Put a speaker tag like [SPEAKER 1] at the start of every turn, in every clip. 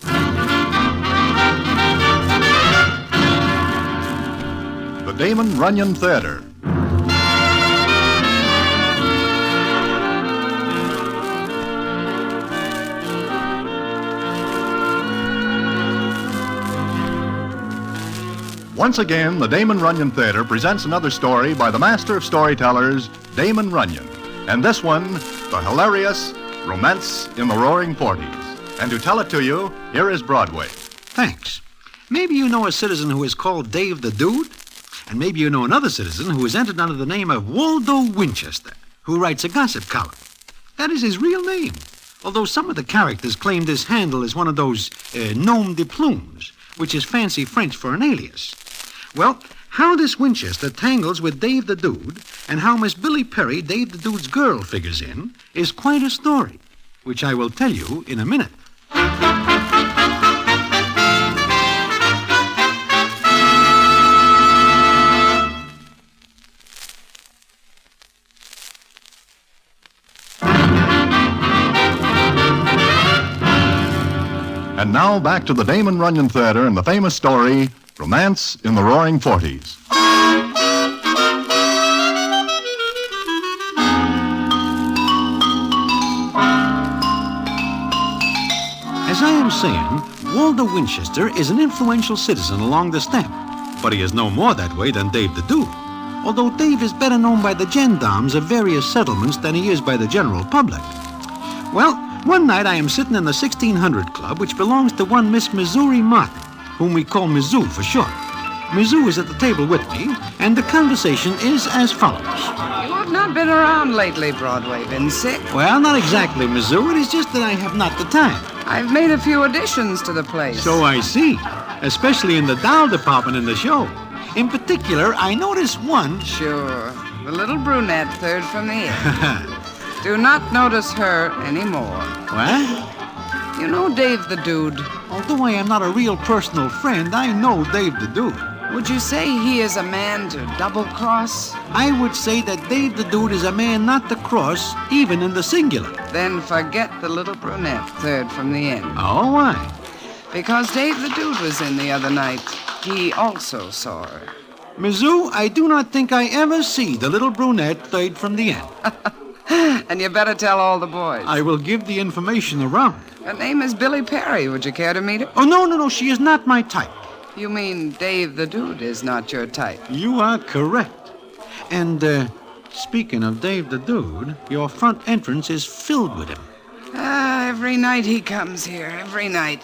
[SPEAKER 1] The Damon Runyon Theater. Once again, the Damon Runyon Theater presents another story by the master of storytellers, Damon Runyon. And this one, the hilarious Romance in the Roaring Forties. And to tell it to you, here is Broadway.
[SPEAKER 2] Thanks. Maybe you know a citizen who is called Dave the Dude, and maybe you know another citizen who is entered under the name of Waldo Winchester, who writes a gossip column. That is his real name, although some of the characters claim this handle is one of those nom de plumes, which is fancy French for an alias. Well, how this Winchester tangles with Dave the Dude and how Miss Billy Perry, Dave the Dude's girl, figures in is quite a story, which I will tell you in a minute.
[SPEAKER 1] And now back to the Damon Runyon Theater and the famous story, Romance in the Roaring Forties.
[SPEAKER 2] As I am saying, Waldo Winchester is an influential citizen along the stamp, but he is no more that way than Dave the Dude, although Dave is better known by the gendarmes of various settlements than he is by the general public. Well, one night I am sitting in the 1600 Club, which belongs to one Miss Missouri Martin, whom we call Mizzou for short. Mizzou is at the table with me, and the conversation is as follows.
[SPEAKER 3] You have not been around lately, Broadway. Been sick?
[SPEAKER 2] Well, not exactly, Mizzou. It is just that I have not the time.
[SPEAKER 3] I've made a few additions to the place.
[SPEAKER 2] So I see, especially in the doll department in the show. In particular, I noticed one...
[SPEAKER 3] Sure. The little brunette, third from the end. Do not notice her anymore.
[SPEAKER 2] What?
[SPEAKER 3] You know Dave the Dude.
[SPEAKER 2] Although I am not a real personal friend, I know Dave the Dude.
[SPEAKER 3] Would you say he is a man to double-cross?
[SPEAKER 2] I would say that Dave the Dude is a man not to cross, even in the singular.
[SPEAKER 3] Then forget the little brunette, third from the end.
[SPEAKER 2] Oh, why?
[SPEAKER 3] Because Dave the Dude was in the other night. He also saw her.
[SPEAKER 2] Mizzou, I do not think I ever see the little brunette third from the end.
[SPEAKER 3] And you better tell all the boys.
[SPEAKER 2] I will give the information around.
[SPEAKER 3] Her name is Billy Perry. Would you care to meet her?
[SPEAKER 2] Oh, no, she is not my type.
[SPEAKER 3] You mean Dave the Dude is not your type?
[SPEAKER 2] You are correct. And, speaking of Dave the Dude, your front entrance is filled with him.
[SPEAKER 3] Every night he comes here, every night.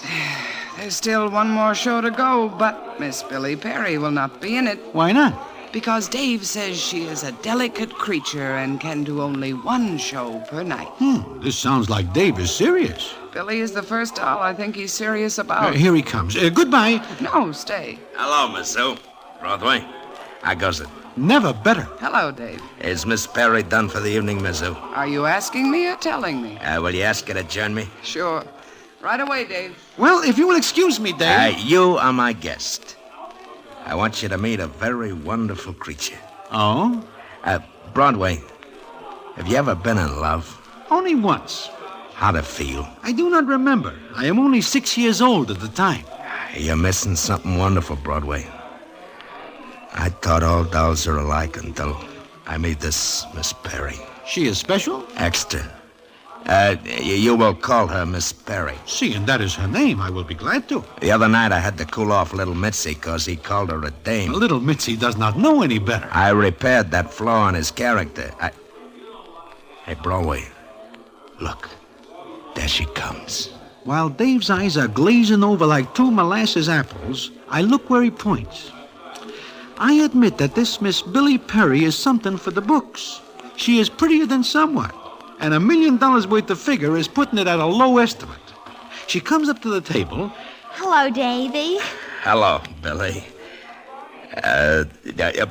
[SPEAKER 3] There's still one more show to go, but Miss Billy Perry will not be in it.
[SPEAKER 2] Why not?
[SPEAKER 3] Because Dave says she is a delicate creature and can do only one show per night.
[SPEAKER 2] This sounds like Dave is serious.
[SPEAKER 3] Billy is the first doll I think he's serious about.
[SPEAKER 2] Here he comes. Goodbye.
[SPEAKER 3] No, stay.
[SPEAKER 4] Hello, Miss Sue. Broadway. How goes it?
[SPEAKER 2] Never better.
[SPEAKER 3] Hello, Dave.
[SPEAKER 4] Is Miss Perry done for the evening, Miss Sue?
[SPEAKER 3] Are you asking me or telling me?
[SPEAKER 4] Will you ask her to join me?
[SPEAKER 3] Sure. Right away, Dave.
[SPEAKER 2] Well, if you will excuse me, Dave.
[SPEAKER 4] You are my guest. I want you to meet a very wonderful creature.
[SPEAKER 2] Oh?
[SPEAKER 4] Broadway, have you ever been in love?
[SPEAKER 2] Only once.
[SPEAKER 4] How'd it feel?
[SPEAKER 2] I do not remember. I am only 6 years old at the time.
[SPEAKER 4] You're missing something wonderful, Broadway. I thought all dolls are alike until I meet this Miss Perry.
[SPEAKER 2] She is special?
[SPEAKER 4] Extra. You will call her Miss Perry.
[SPEAKER 2] Seeing that is her name, I will be glad to.
[SPEAKER 4] The other night I had to cool off little Mitzi because he called her a dame.
[SPEAKER 2] Little Mitzi does not know any better.
[SPEAKER 4] I repaired that flaw in his character. Hey, Broadway, look. There she comes.
[SPEAKER 2] While Dave's eyes are glazing over like two molasses apples, I look where he points. I admit that this Miss Billy Perry is something for the books. She is prettier than somewhat, and $1 million worth of figure is putting it at a low estimate. She comes up to the table.
[SPEAKER 5] Hello, Davy.
[SPEAKER 4] Hello, Billy.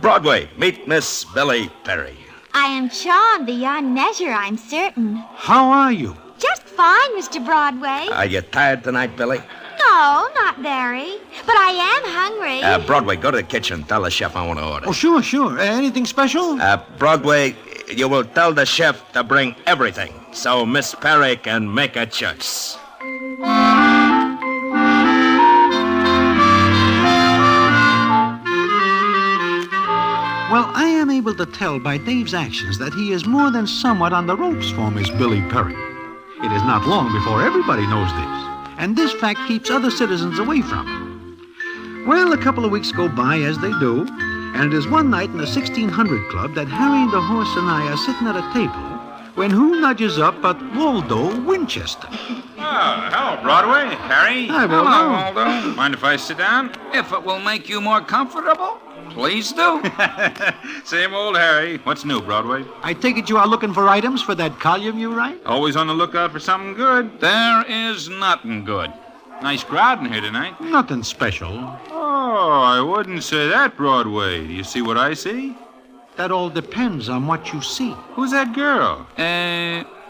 [SPEAKER 4] Broadway, meet Miss Billy Perry.
[SPEAKER 5] I am charmed beyond measure, I'm certain.
[SPEAKER 2] How are you?
[SPEAKER 5] Just fine, Mr. Broadway.
[SPEAKER 4] Are you tired tonight, Billy?
[SPEAKER 5] No, not very. But I am hungry.
[SPEAKER 4] Broadway, go to the kitchen. Tell the chef I want to order.
[SPEAKER 2] Oh, sure. Anything special?
[SPEAKER 4] Broadway, you will tell the chef to bring everything so Miss Perry can make a choice.
[SPEAKER 2] able to tell by Dave's actions that he is more than somewhat on the ropes for Miss Billy Perry. It is not long before everybody knows this, and this fact keeps other citizens away from him. Well, a couple of weeks go by as they do, and it is one night in the 1600 Club that Harry the Horse and I are sitting at a table when who nudges up but Waldo Winchester.
[SPEAKER 6] Oh, hello, Broadway. Harry.
[SPEAKER 2] Hi, Waldo.
[SPEAKER 6] Hello, Waldo. Mind if I sit down? If it will make you more comfortable, please do. Same old Harry. What's new, Broadway?
[SPEAKER 2] I take it you are looking for items for that column you write?
[SPEAKER 6] Always on the lookout for something good. There is nothing good. Nice crowd in here tonight.
[SPEAKER 2] Nothing special.
[SPEAKER 6] Oh, I wouldn't say that, Broadway. Do you see what I see?
[SPEAKER 2] That all depends on what you see.
[SPEAKER 6] Who's that girl?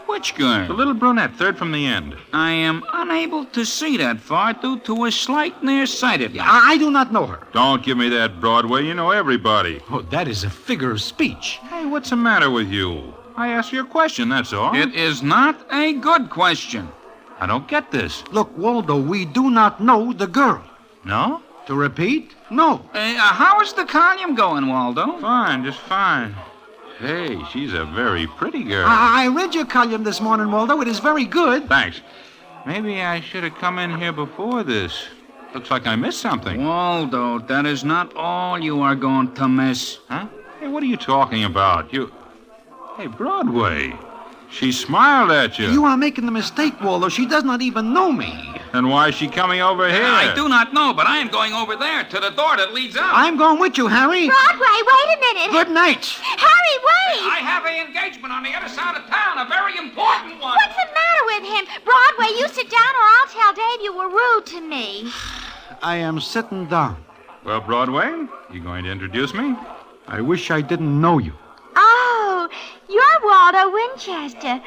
[SPEAKER 6] Which girl? The little brunette, third from the end. I am unable to see that far due to a slight nearsightedness.
[SPEAKER 2] I do not know her.
[SPEAKER 6] Don't give me that, Broadway. You know everybody.
[SPEAKER 2] Oh, that is a figure of speech.
[SPEAKER 6] Hey, what's the matter with you? I asked you a question, that's all. It is not a good question. I don't get this.
[SPEAKER 2] Look, Waldo, we do not know the girl.
[SPEAKER 6] No?
[SPEAKER 2] To repeat, no.
[SPEAKER 6] How is the column going, Waldo? Fine, just fine. Hey, she's a very pretty girl.
[SPEAKER 2] I read your column this morning, Waldo. It is very good.
[SPEAKER 6] Thanks. Maybe I should have come in here before this. Looks like I missed something. Waldo, that is not all you are going to miss. Huh? Hey, what are you talking about? Hey, Broadway. She smiled at you.
[SPEAKER 2] You are making the mistake, Waldo. She does not even know me.
[SPEAKER 6] Then why is she coming over here? I do not know, but I am going over there to the door that leads out.
[SPEAKER 2] I'm going with you, Harry.
[SPEAKER 5] Broadway, wait a minute.
[SPEAKER 2] Good night.
[SPEAKER 5] Harry, wait.
[SPEAKER 6] I have an engagement on the other side of town, a very important one.
[SPEAKER 5] What's the matter with him? Broadway, you sit down or I'll tell Dave you were rude to me.
[SPEAKER 2] I am sitting down.
[SPEAKER 6] Well, Broadway, you going to introduce me?
[SPEAKER 2] I wish I didn't know you.
[SPEAKER 5] Oh, you're Waldo Winchester.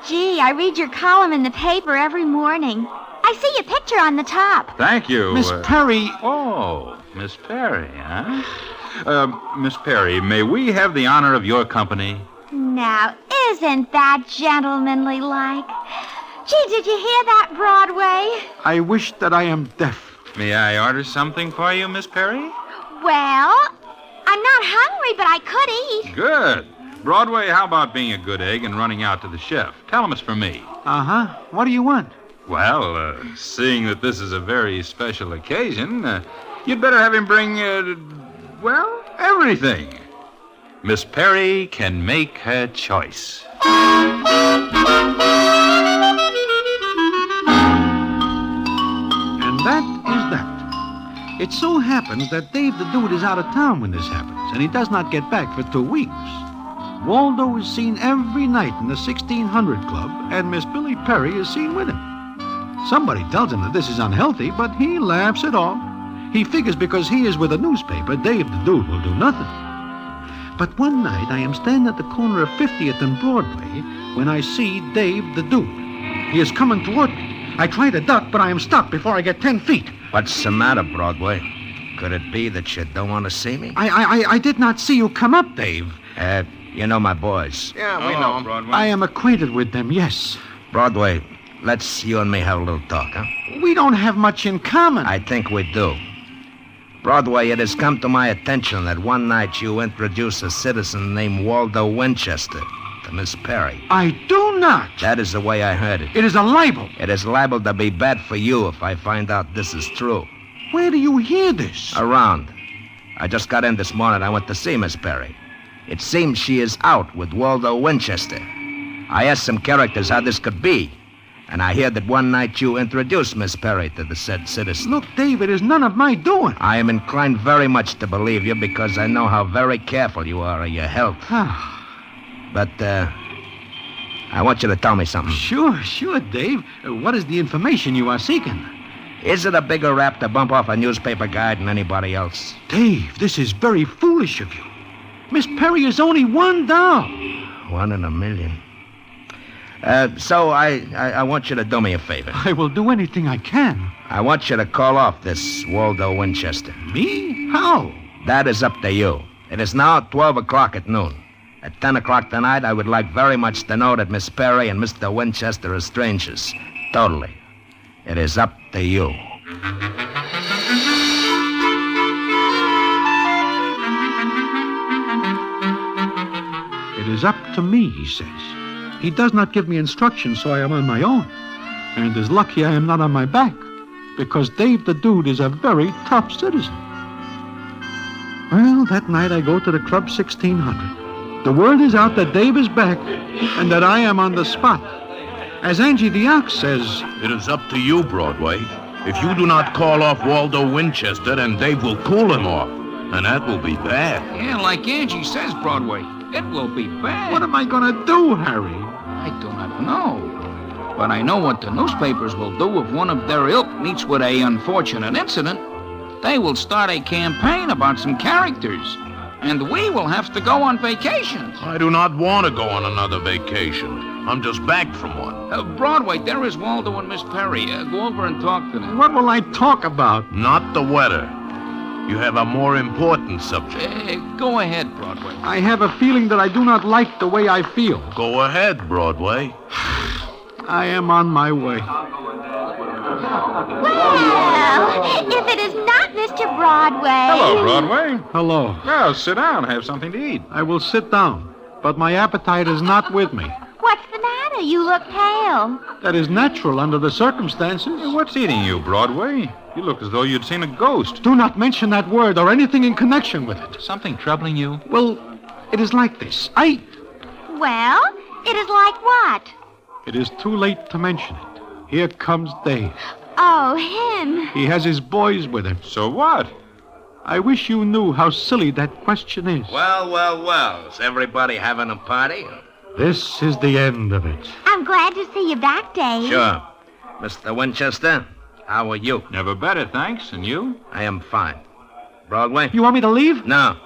[SPEAKER 5] Gee, I read your column in the paper every morning. I see your picture on the top.
[SPEAKER 6] Thank you.
[SPEAKER 2] Miss Perry.
[SPEAKER 6] Oh, Miss Perry, huh? Miss Perry, may we have the honor of your company?
[SPEAKER 5] Now, isn't that gentlemanly like? Gee, did you hear that, Broadway?
[SPEAKER 2] I wish that I am deaf.
[SPEAKER 6] May I order something for you, Miss Perry?
[SPEAKER 5] Well, I'm not hungry, but I could eat.
[SPEAKER 6] Good. Broadway, how about being a good egg and running out to the chef? Tell him it's for me.
[SPEAKER 2] Uh-huh. What do you want?
[SPEAKER 6] Well, seeing that this is a very special occasion, you'd better have him bring, everything. Miss Perry can make her choice.
[SPEAKER 2] And that is that. It so happens that Dave the Dude is out of town when this happens, and he does not get back for 2 weeks. Waldo is seen every night in the 1600 Club, and Miss Billy Perry is seen with him. Somebody tells him that this is unhealthy, but he laughs it off. He figures because he is with a newspaper, Dave the Dude will do nothing. But one night, I am standing at the corner of 50th and Broadway when I see Dave the Dude. He is coming toward me. I try to duck, but I am stopped before I get 10 feet.
[SPEAKER 4] What's the matter, Broadway? Could it be that you don't want to see me?
[SPEAKER 2] I did not see you come up, Dave.
[SPEAKER 4] You know my boys.
[SPEAKER 6] Yeah, we know, Broadway.
[SPEAKER 2] I am acquainted with them, yes.
[SPEAKER 4] Broadway, let's you and me have a little talk, huh?
[SPEAKER 2] We don't have much in common.
[SPEAKER 4] I think we do. Broadway, it has come to my attention that one night you introduced a citizen named Waldo Winchester to Miss Perry.
[SPEAKER 2] I do not.
[SPEAKER 4] That is the way I heard it.
[SPEAKER 2] It is a libel.
[SPEAKER 4] It is liable to be bad for you if I find out this is true.
[SPEAKER 2] Where do you hear this?
[SPEAKER 4] Around. I just got in this morning. I went to see Miss Perry. It seems she is out with Waldo Winchester. I asked some characters how this could be, and I hear that one night you introduced Miss Perry to the said citizen.
[SPEAKER 2] Look, Dave, it is none of my doing.
[SPEAKER 4] I am inclined very much to believe you because I know how very careful you are of your health. But, I want you to tell me something.
[SPEAKER 2] Sure, Dave. What is the information you are seeking?
[SPEAKER 4] Is it a bigger rap to bump off a newspaper guy than anybody else?
[SPEAKER 2] Dave, this is very foolish of you. Miss Perry is only one doll.
[SPEAKER 4] 1 in a million. So I want you to do me a favor.
[SPEAKER 2] I will do anything I can.
[SPEAKER 4] I want you to call off this Waldo Winchester.
[SPEAKER 2] Me? How?
[SPEAKER 4] That is up to you. It is now 12 o'clock at noon. At 10 o'clock tonight, I would like very much to know that Miss Perry and Mr. Winchester are strangers. Totally. It is up to you.
[SPEAKER 2] It is up to me, he says. He does not give me instructions, so I am on my own. And it is lucky I am not on my back, because Dave the Dude is a very tough citizen. Well, that night I go to the Club 1600. The word is out that Dave is back and that I am on the spot. As Angie the Ox says,
[SPEAKER 7] It is up to you, Broadway. If you do not call off Waldo Winchester, then Dave will cool him off. And that will be bad.
[SPEAKER 8] Yeah, like Angie says, Broadway, it will be bad.
[SPEAKER 2] what am I going to do, Harry?
[SPEAKER 8] I do not know. But I know what the newspapers will do if one of their ilk meets with a unfortunate incident. They will start a campaign about some characters. And we will have to go on vacation.
[SPEAKER 7] I do not want to go on another vacation. I'm just back from one.
[SPEAKER 8] Broadway, there is Waldo and Miss Perry. Go over and talk to them.
[SPEAKER 2] What will I talk about?
[SPEAKER 7] Not the weather. You have a more important subject.
[SPEAKER 8] Go ahead, Broadway.
[SPEAKER 2] I have a feeling that I do not like the way I feel.
[SPEAKER 7] Go ahead, Broadway.
[SPEAKER 2] I am on my way.
[SPEAKER 5] Well, if it is not Mr. Broadway.
[SPEAKER 6] Hello, Broadway.
[SPEAKER 2] Hello.
[SPEAKER 6] Well, sit down. Have something to eat.
[SPEAKER 2] I will sit down, but my appetite is not with me.
[SPEAKER 5] What's the matter? You look pale.
[SPEAKER 2] That is natural under the circumstances.
[SPEAKER 6] Hey, what's eating you, Broadway? You look as though you'd seen a ghost.
[SPEAKER 2] Do not mention that word or anything in connection with it.
[SPEAKER 6] Something troubling you?
[SPEAKER 2] Well, it is like this.
[SPEAKER 5] Well, it is like what?
[SPEAKER 2] It is too late to mention it. Here comes Dave.
[SPEAKER 5] Oh, him.
[SPEAKER 2] He has his boys with him.
[SPEAKER 6] So what?
[SPEAKER 2] I wish you knew how silly that question is.
[SPEAKER 4] Well. Is everybody having a party?
[SPEAKER 2] This is the end of it.
[SPEAKER 5] I'm glad to see you back, Dave.
[SPEAKER 4] Sure. Mr. Winchester, how are you?
[SPEAKER 6] Never better, thanks. And you?
[SPEAKER 4] I am fine. Broadway?
[SPEAKER 2] You want me to leave?
[SPEAKER 4] No.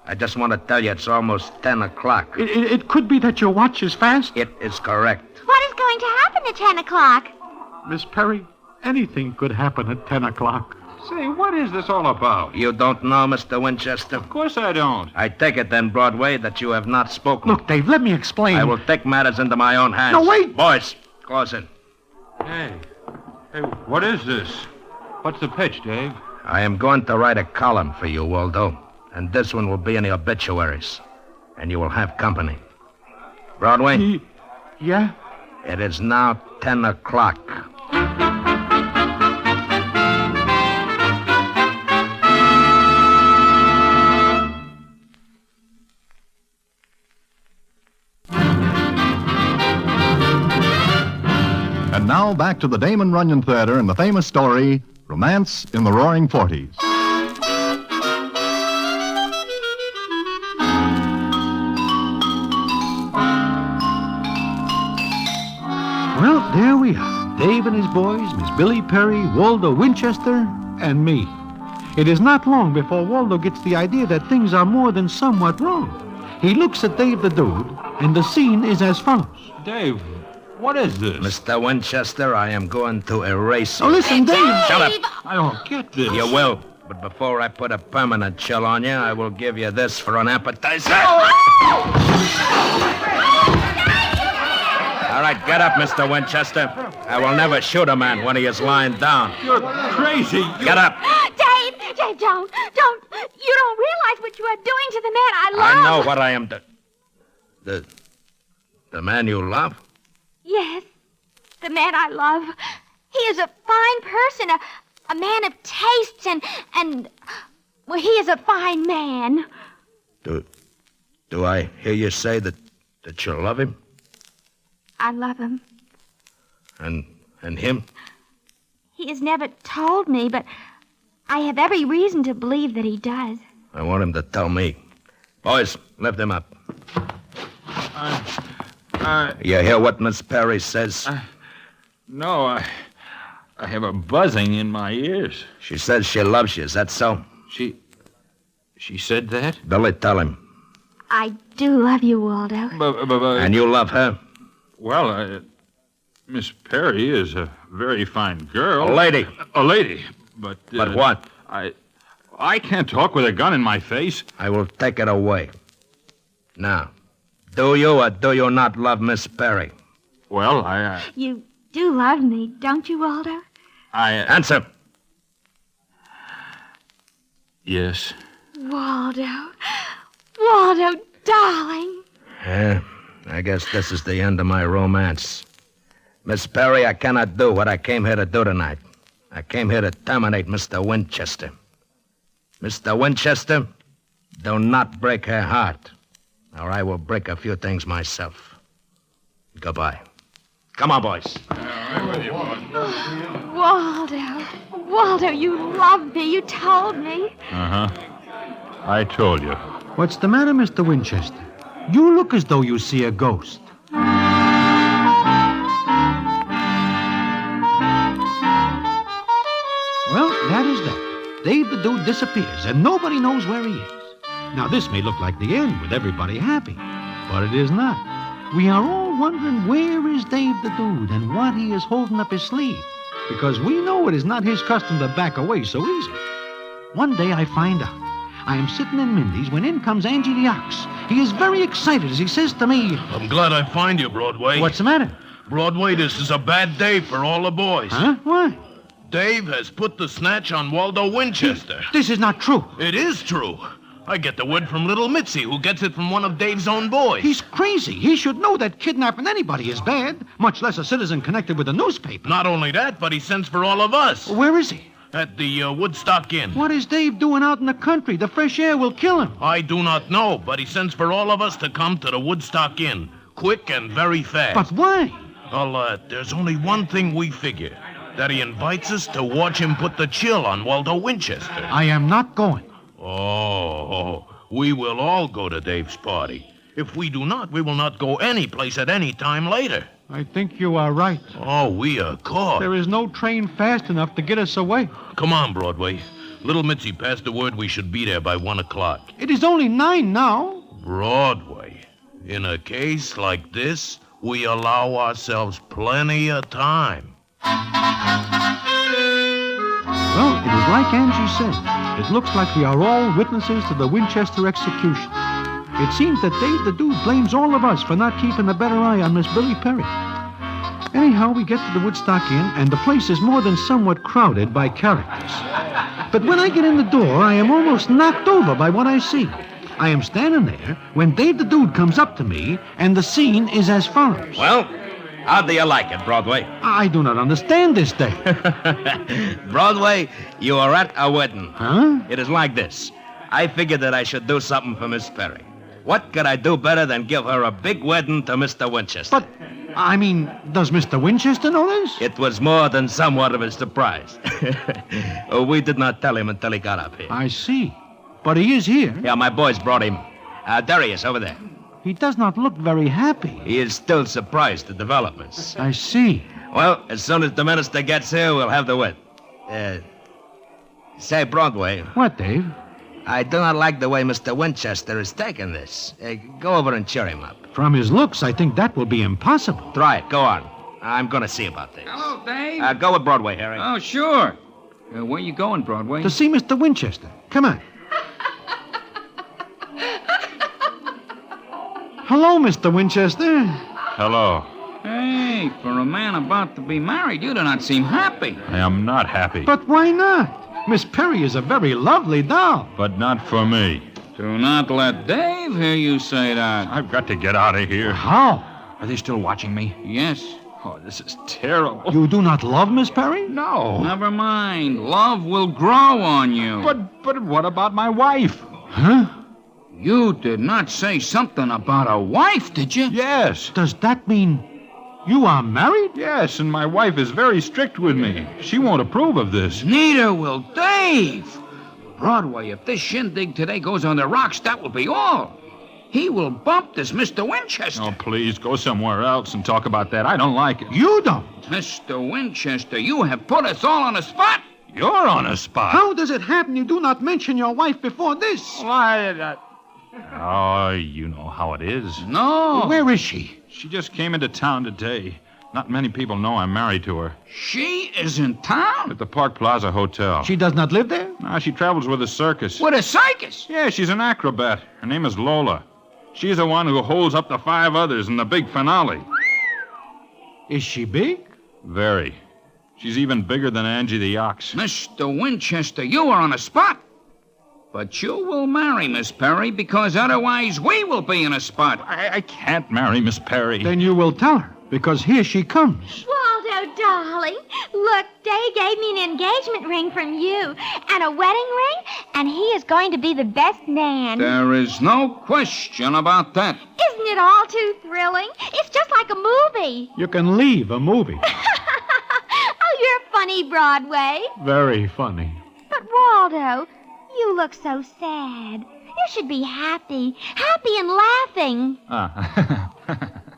[SPEAKER 4] I just want to tell you it's almost 10 o'clock.
[SPEAKER 2] It could be that your watch is fast.
[SPEAKER 4] It is correct.
[SPEAKER 5] What is going to happen at 10 o'clock?
[SPEAKER 2] Miss Perry, anything could happen at 10 o'clock.
[SPEAKER 6] Say, what is this all about?
[SPEAKER 4] You don't know, Mr. Winchester?
[SPEAKER 6] Of course I don't.
[SPEAKER 4] I take it then, Broadway, that you have not spoken.
[SPEAKER 2] Look, Dave, let me explain.
[SPEAKER 4] I will take matters into my own hands.
[SPEAKER 2] No, wait!
[SPEAKER 4] Boys, close it.
[SPEAKER 6] Hey, what is this? What's the pitch, Dave?
[SPEAKER 4] I am going to write a column for you, Waldo. And this one will be in the obituaries. And you will have company. Broadway?
[SPEAKER 2] Yeah?
[SPEAKER 4] It is now 10 o'clock.
[SPEAKER 1] And now back to the Damon Runyon Theater and the famous story, Romance in the Roaring Forties.
[SPEAKER 2] Well, there we are. Dave and his boys, Miss Billy Perry, Waldo Winchester, and me. It is not long before Waldo gets the idea that things are more than somewhat wrong. He looks at Dave the Dude, and the scene is as follows.
[SPEAKER 6] Dave, what is this?
[SPEAKER 4] Mr. Winchester, I am going to erase you.
[SPEAKER 2] Oh, listen, Dave.
[SPEAKER 4] Shut up.
[SPEAKER 6] I don't get this.
[SPEAKER 4] You will. But before I put a permanent chill on you, I will give you this for an appetizer. All right, get up, Mr. Winchester. I will never shoot a man when he is lying down.
[SPEAKER 6] You're crazy.
[SPEAKER 4] Get up.
[SPEAKER 5] Dave, don't. You don't realize what you are doing to the man I love.
[SPEAKER 4] I know what I am doing. The man you love?
[SPEAKER 5] Yes, the man I love. He is a fine person, a man of tastes, and well, he is a fine man.
[SPEAKER 4] Do I hear you say that you love him?
[SPEAKER 5] I love him.
[SPEAKER 4] And him?
[SPEAKER 5] He has never told me, but I have every reason to believe that he does.
[SPEAKER 4] I want him to tell me. Boys, lift him up. You hear what Miss Perry says?
[SPEAKER 6] No, I have a buzzing in my ears.
[SPEAKER 4] She says she loves you. Is that so?
[SPEAKER 6] She said that?
[SPEAKER 4] Billy, tell him.
[SPEAKER 5] I do love you, Waldo.
[SPEAKER 6] But
[SPEAKER 4] And you love her?
[SPEAKER 6] well, Miss Perry is a very fine girl.
[SPEAKER 4] A lady.
[SPEAKER 6] A lady. But
[SPEAKER 4] what?
[SPEAKER 6] I can't talk with a gun in my face.
[SPEAKER 4] I will take it away. Now, do you or do you not love Miss Perry?
[SPEAKER 6] Well,
[SPEAKER 5] You do love me, don't you, Waldo?
[SPEAKER 4] Answer.
[SPEAKER 6] Yes.
[SPEAKER 5] Waldo, darling.
[SPEAKER 4] I guess this is the end of my romance. Miss Perry, I cannot do what I came here to do tonight. I came here to terminate Mr. Winchester. Mr. Winchester, do not break her heart, or I will break a few things myself. Goodbye. Come on, boys.
[SPEAKER 5] Waldo, you loved me. You told me.
[SPEAKER 6] Uh-huh. I told you.
[SPEAKER 2] What's the matter, Mr. Winchester? You look as though you see a ghost. Well, that is that. Dave the Dude disappears, and nobody knows where he is. Now, this may look like the end with everybody happy, but it is not. We are all wondering where is Dave the Dude and what he is holding up his sleeve, because we know it is not his custom to back away so easy. One day I find out. I am sitting in Mindy's when in comes Angie the Ox. He is very excited as he says to me,
[SPEAKER 7] I'm glad I find you, Broadway.
[SPEAKER 2] "What's the matter?"
[SPEAKER 7] Broadway, this is a bad day for all the boys.
[SPEAKER 2] Huh? Why?
[SPEAKER 7] Dave has put the snatch on Waldo Winchester.
[SPEAKER 2] This is not true.
[SPEAKER 7] It is true. I get the word from little Mitzi, who gets it from one of Dave's own boys.
[SPEAKER 2] He's crazy. He should know that kidnapping anybody is bad, much less a citizen connected with a newspaper.
[SPEAKER 7] Not only that, but he sends for all of us.
[SPEAKER 2] Where is he?
[SPEAKER 7] At the Woodstock Inn.
[SPEAKER 2] What is Dave doing out in the country? The fresh air will kill him.
[SPEAKER 7] I do not know, but he sends for all of us to come to the Woodstock Inn. Quick and very fast.
[SPEAKER 2] But why?
[SPEAKER 7] Well, there's only one thing we figure. That he invites us to watch him put the chill on Waldo Winchester.
[SPEAKER 2] I am not going.
[SPEAKER 7] Oh, we will all go to Dave's party. If we do not, we will not go any place at any time later.
[SPEAKER 2] I think you are right.
[SPEAKER 7] Oh, we are caught.
[SPEAKER 2] There is no train fast enough to get us away.
[SPEAKER 7] Come on, Broadway. Little Mitzi passed the word we should be there by 1 o'clock.
[SPEAKER 2] It is only 9 now.
[SPEAKER 7] Broadway. In a case like this, we allow ourselves plenty of time.
[SPEAKER 2] Well, it is like Angie said. It looks like we are all witnesses to the Winchester execution. It seems that Dave the Dude blames all of us for not keeping a better eye on Miss Billy Perry. Anyhow, we get to the Woodstock Inn, and the place is more than somewhat crowded by characters. But when I get in the door, I am almost knocked over by what I see. I am standing there when Dave the Dude comes up to me, and the scene is as follows.
[SPEAKER 4] Well, how do you like it, Broadway?
[SPEAKER 2] I do not understand this, Dave.
[SPEAKER 4] Broadway, you are at a wedding.
[SPEAKER 2] Huh?
[SPEAKER 4] It is like this. I figured that I should do something for Miss Perry. What could I do better than give her a big wedding to Mr. Winchester?
[SPEAKER 2] But, I mean, does Mr. Winchester know this?
[SPEAKER 4] It was more than somewhat of a surprise. We did not tell him until he got up here.
[SPEAKER 2] I see. But he is here.
[SPEAKER 4] Yeah, my boys brought him. There he is, over there.
[SPEAKER 2] He does not look very happy.
[SPEAKER 4] He is still surprised at developments.
[SPEAKER 2] I see.
[SPEAKER 4] Well, as soon as the minister gets here, we'll have the wedding. Say, Broadway,
[SPEAKER 2] What, Dave?
[SPEAKER 4] I do not like the way Mr. Winchester is taking this. Go over and cheer him up.
[SPEAKER 2] From his looks, I think that will be impossible.
[SPEAKER 4] Try it. Go on. I'm going to see about this.
[SPEAKER 8] Hello, Dave.
[SPEAKER 4] Go with Broadway, Harry.
[SPEAKER 8] Oh, sure. Where you going, Broadway?
[SPEAKER 2] To see Mr. Winchester. Come on. Hello, Mr. Winchester.
[SPEAKER 6] Hello.
[SPEAKER 8] Hey, for a man about to be married, you do not seem happy.
[SPEAKER 6] I am not happy.
[SPEAKER 2] But why not? Miss Perry is a very lovely doll.
[SPEAKER 6] But not for me.
[SPEAKER 8] Do not let Dave hear you say that.
[SPEAKER 6] I've got to get out of here.
[SPEAKER 2] How?
[SPEAKER 6] Are they still watching me?
[SPEAKER 8] Yes.
[SPEAKER 6] Oh, this is terrible.
[SPEAKER 2] You do not love Miss Perry?
[SPEAKER 6] No.
[SPEAKER 8] Never mind. Love will grow on you.
[SPEAKER 6] But what about my wife?
[SPEAKER 2] Huh?
[SPEAKER 8] You did not say something about a wife, did you?
[SPEAKER 6] Yes.
[SPEAKER 2] Does that mean you are married?
[SPEAKER 6] Yes, and my wife is very strict with me. She won't approve of this.
[SPEAKER 8] Neither will Dave. Broadway, if this shindig today goes on the rocks, that will be all. He will bump this Mr. Winchester.
[SPEAKER 6] Oh, please, go somewhere else and talk about that. I don't like it.
[SPEAKER 2] You don't.
[SPEAKER 8] Mr. Winchester, you have put us all on a spot.
[SPEAKER 6] You're on a spot.
[SPEAKER 2] How does it happen you do not mention your wife before this?
[SPEAKER 6] Why, Oh, you know how it is.
[SPEAKER 8] No.
[SPEAKER 2] Where is she?
[SPEAKER 6] She just came into town today. Not many people know I'm married to her.
[SPEAKER 8] She is in town?
[SPEAKER 6] At the Park Plaza Hotel.
[SPEAKER 2] She does not live there?
[SPEAKER 6] No, she travels with a circus.
[SPEAKER 8] With a circus?
[SPEAKER 6] Yeah, she's an acrobat. Her name is Lola. She's the one who holds up the 5 others in the big finale.
[SPEAKER 2] Is she big?
[SPEAKER 6] Very. She's even bigger than Angie the Ox.
[SPEAKER 8] Mr. Winchester, you are on a spot. But you will marry Miss Perry because otherwise we will be in a spot.
[SPEAKER 6] I can't marry Miss Perry.
[SPEAKER 2] Then you will tell her, because here she comes.
[SPEAKER 5] Waldo, darling, look, Dave gave me an engagement ring from you and a wedding ring, and he is going to be the best man.
[SPEAKER 8] There is no question about that.
[SPEAKER 5] Isn't it all too thrilling? It's just like a movie.
[SPEAKER 2] You can leave a movie.
[SPEAKER 5] Oh, you're funny, Broadway.
[SPEAKER 2] Very funny.
[SPEAKER 5] But, Waldo, you look so sad. You should be happy and laughing.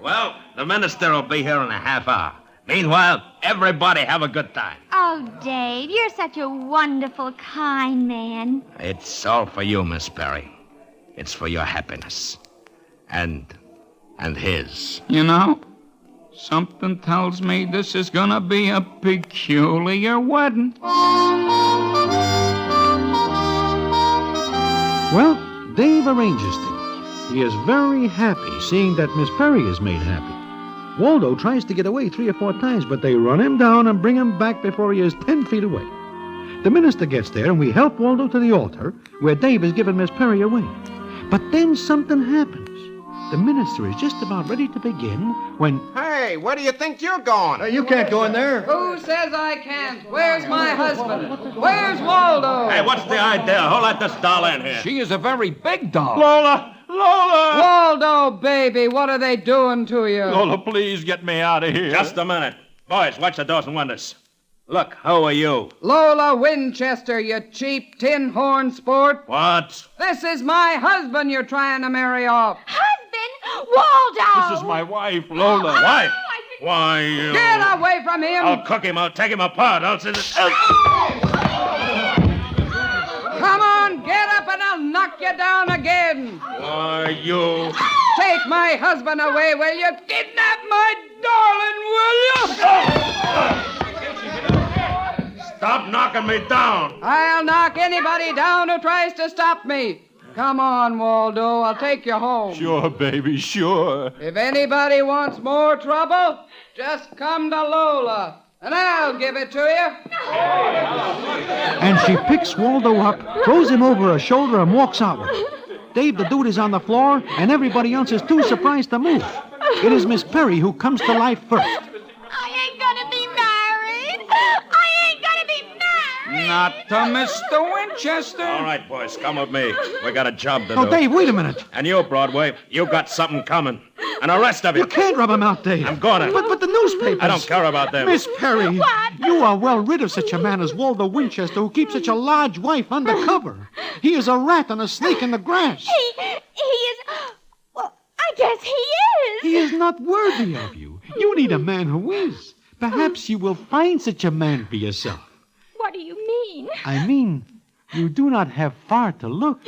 [SPEAKER 4] Well, the minister will be here in a half hour. Meanwhile, everybody have a good time.
[SPEAKER 5] Oh, Dave, you're such a wonderful, kind man.
[SPEAKER 4] It's all for you, Miss Perry. It's for your happiness. And his.
[SPEAKER 8] You know, something tells me this is gonna be a peculiar wedding.
[SPEAKER 2] Well, Dave arranges things. He is very happy seeing that Miss Perry is made happy. Waldo tries to get away 3 or 4 times, but they run him down and bring him back before he is 10 feet away. The minister gets there, and we help Waldo to the altar, where Dave has given Miss Perry away. But then something happens. The minister is just about ready to begin when...
[SPEAKER 9] Hey, where do you think you're going?
[SPEAKER 10] You can't go in there.
[SPEAKER 3] Who says I can't? Where's my husband? Where's Waldo?
[SPEAKER 7] Hey, what's the idea? Who let this doll in here?
[SPEAKER 8] She is a very big doll.
[SPEAKER 6] Lola!
[SPEAKER 3] Waldo, baby, what are they doing to you?
[SPEAKER 6] Lola, please get me out of here.
[SPEAKER 7] Just a minute. Boys, watch the doors and windows. Look, who are you?
[SPEAKER 3] Lola Winchester, you cheap tin horn sport.
[SPEAKER 7] What?
[SPEAKER 3] This is my husband you're trying to marry off.
[SPEAKER 5] Husband, Waldo!
[SPEAKER 6] This is my wife, Lola.
[SPEAKER 7] Why? Why, you...
[SPEAKER 3] Get away from him!
[SPEAKER 7] I'll cook him. I'll take him apart. I'll...
[SPEAKER 3] Come on, get up and I'll knock you down again.
[SPEAKER 7] Why, you...
[SPEAKER 3] Take my husband away, will you? Kidnap my darling, will you?
[SPEAKER 7] Stop knocking me down.
[SPEAKER 3] I'll knock anybody down who tries to stop me. Come on, Waldo. I'll take you home.
[SPEAKER 6] Sure, baby, sure.
[SPEAKER 3] If anybody wants more trouble, just come to Lola, and I'll give it to you.
[SPEAKER 2] And she picks Waldo up, throws him over her shoulder, and walks outward. Dave the Dude is on the floor, and everybody else is too surprised to move. It is Miss Perry who comes to life first.
[SPEAKER 5] I ain't gonna be married. I ain't gonna be married.
[SPEAKER 8] Not to Mr. Winchester.
[SPEAKER 7] All right, boys, come with me. We got a job to do.
[SPEAKER 2] Oh, Dave, wait a minute.
[SPEAKER 7] And you, Broadway, you got something coming. And the rest of you...
[SPEAKER 2] You can't rub him out, Dave.
[SPEAKER 7] I'm gonna.
[SPEAKER 2] But the newspapers...
[SPEAKER 7] I don't care about them.
[SPEAKER 2] Miss Perry, you are well rid of such a man as Waldo Winchester, who keeps such a large wife undercover. He is a rat and a snake in the grass.
[SPEAKER 5] He is... Well, I guess he is.
[SPEAKER 2] He is not worthy of you. You need a man who is. Perhaps you will find such a man for yourself.
[SPEAKER 5] What do you mean?
[SPEAKER 2] I mean, you do not have far to look.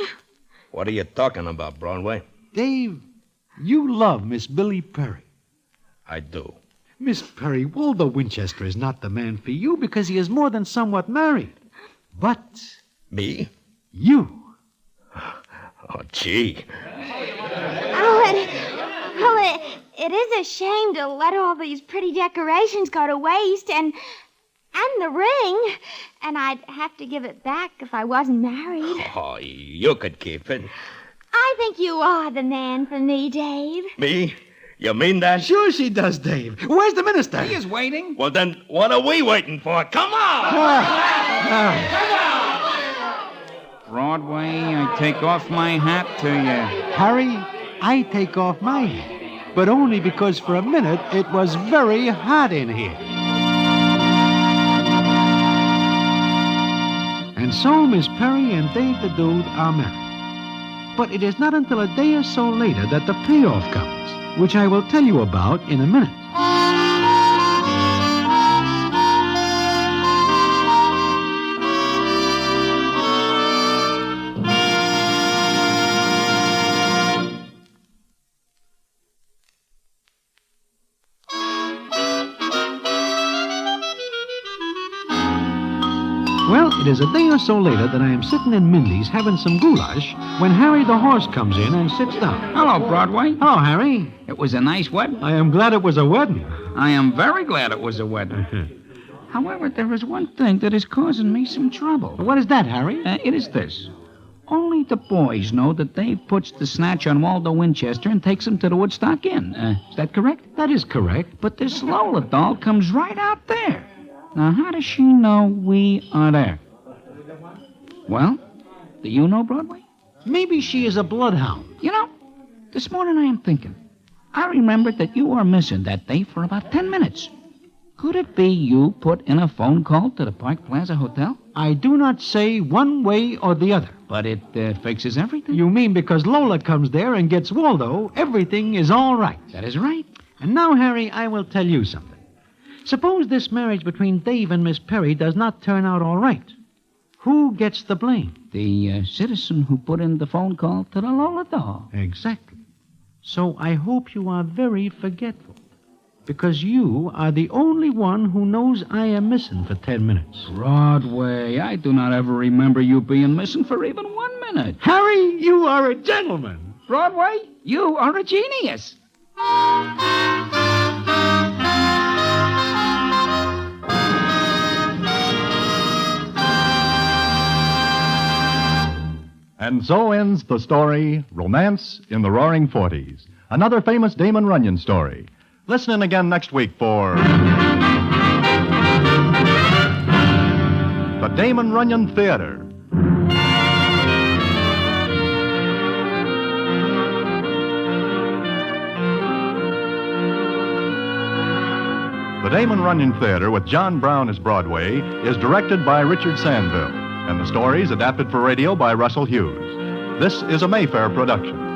[SPEAKER 4] What are you talking about, Broadway?
[SPEAKER 2] Dave, you love Miss Billy Perry.
[SPEAKER 4] I do.
[SPEAKER 2] Miss Perry, Waldo Winchester is not the man for you because he is more than somewhat married. But...
[SPEAKER 4] Me?
[SPEAKER 2] You.
[SPEAKER 4] Oh, gee.
[SPEAKER 5] It is a shame to let all these pretty decorations go to waste and the ring. And I'd have to give it back if I wasn't married.
[SPEAKER 4] Oh, you could keep it.
[SPEAKER 5] I think you are the man for me, Dave.
[SPEAKER 4] Me? You mean that?
[SPEAKER 2] Sure she does, Dave. Where's the minister?
[SPEAKER 8] He is waiting.
[SPEAKER 7] Well, then, what are we waiting for? Come on!
[SPEAKER 8] Broadway, I take off my hat to you.
[SPEAKER 2] Harry, I take off my hat. But only because for a minute it was very hot in here. And so Miss Perry and Dave the Dude are married. But it is not until a day or so later that the payoff comes, which I will tell you about in a minute. Well, it is a day or so later that I am sitting in Mindy's having some goulash when Harry the horse comes in and sits down.
[SPEAKER 8] Hello, Broadway.
[SPEAKER 2] Hello, Harry.
[SPEAKER 8] It was a nice wedding.
[SPEAKER 2] I am glad it was a wedding.
[SPEAKER 8] I am very glad it was a wedding. However, there is one thing that is causing me some trouble.
[SPEAKER 2] What is that, Harry?
[SPEAKER 8] It is this. Only the boys know that Dave puts the snatch on Waldo Winchester and takes him to the Woodstock Inn. Is that correct?
[SPEAKER 2] That is correct.
[SPEAKER 8] But this Lola doll comes right out there. Now, how does she know we are there? Well, do you know, Broadway?
[SPEAKER 2] Maybe she is a bloodhound.
[SPEAKER 8] You know, this morning I am thinking. I remembered that you were missing that day for about 10 minutes. Could it be you put in a phone call to the Park Plaza Hotel?
[SPEAKER 2] I do not say one way or the other.
[SPEAKER 8] But it fixes everything.
[SPEAKER 2] You mean because Lola comes there and gets Waldo, everything is all right.
[SPEAKER 8] That is right.
[SPEAKER 2] And now, Harry, I will tell you something. Suppose this marriage between Dave and Miss Perry does not turn out all right. Who gets the blame?
[SPEAKER 8] The citizen who put in the phone call to the Lola doll.
[SPEAKER 2] Exactly. So I hope you are very forgetful, because you are the only one who knows I am missing for 10 minutes.
[SPEAKER 8] Broadway, I do not ever remember you being missing for even 1 minute.
[SPEAKER 2] Harry, you are a gentleman.
[SPEAKER 8] Broadway, you are a genius.
[SPEAKER 1] And so ends the story, Romance in the Roaring Forties, another famous Damon Runyon story. Listen in again next week for the Damon Runyon Theater. The Damon Runyon Theater with John Brown as Broadway is directed by Richard Sandville, and the story is adapted for radio by Russell Hughes. This is a Mayfair production.